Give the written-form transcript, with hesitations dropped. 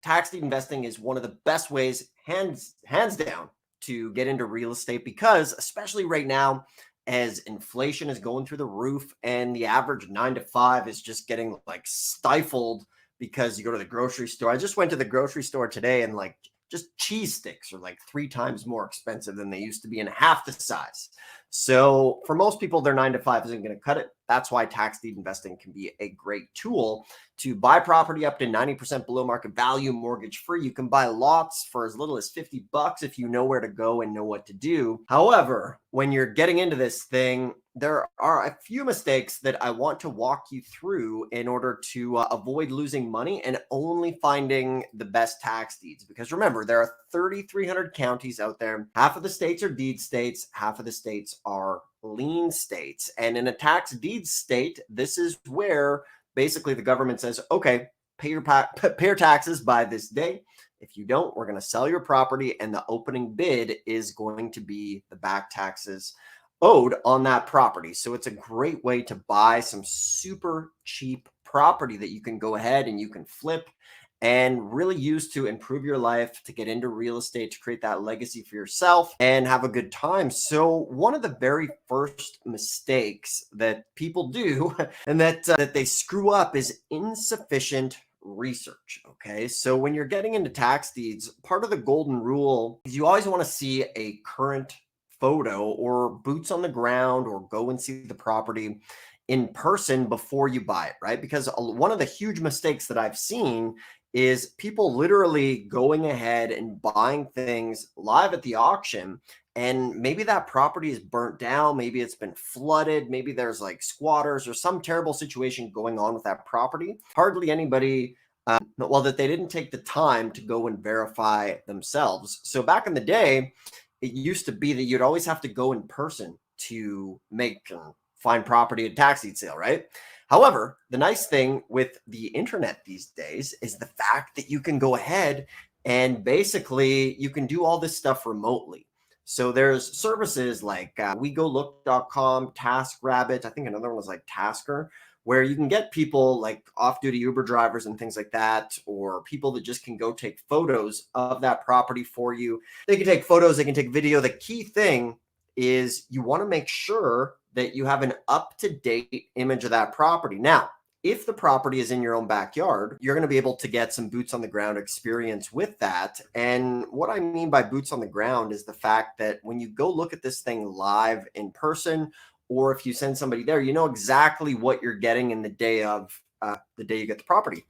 tax deed investing is one of the best ways, hands down, to get into real estate because, especially right now, as inflation is going through the roof and the average 9 to 5 is just getting like stifled because you go to the grocery store. I just went to the grocery store today and like just cheese sticks are like 3 times more expensive than they used to be and half the size. So for most people, their 9 to 5 isn't going to cut it. That's why tax deed investing can be a great tool to buy property up to 90% below market value, mortgage free. You can buy lots for as little as $50 if you know where to go and know what to do. However, when you're getting into this thing, there are a few mistakes that I want to walk you through in order to avoid losing money and only finding the best tax deeds. Because remember, there are 3,300 counties out there. Half of the states are deed states, half of the states are lien states. And in a tax deed state, this is where basically the government says, okay, pay your taxes by this day. If you don't, we're going to sell your property, and the opening bid is going to be the back taxes owed on that property. So it's a great way to buy some super cheap property that you can go ahead and you can flip and really use to improve your life, to get into real estate, to create that legacy for yourself and have a good time. So one of the very first mistakes that people do and that they screw up is insufficient research. Okay. So when you're getting into tax deeds, part of the golden rule is you always want to see a current photo or boots on the ground or go and see the property in person before you buy it, right? Because one of the huge mistakes that I've seen is people literally going ahead and buying things live at the auction. And maybe that property is burnt down. Maybe it's been flooded. Maybe there's like squatters or some terrible situation going on with that property. Hardly anybody, well, that they didn't take the time to go and verify themselves. So back in the day, it used to be that you'd always have to go in person to make find property at tax deed sale, right? However, the nice thing with the internet these days is the fact that you can go ahead and basically you can do all this stuff remotely. So there's services like WeGoLook.com, TaskRabbit. I think another one was like Tasker, where you can get people like off-duty Uber drivers and things like that, or people that just can go take photos of that property for you. They can take photos, they can take video. The key thing is you want to make sure that you have an up-to-date image of that property. Now, if the property is in your own backyard, you're going to be able to get some boots on the ground experience with that. And what I mean by boots on the ground is the fact that when you go look at this thing live in person, or if you send somebody there, you know exactly what you're getting in the day you get the property.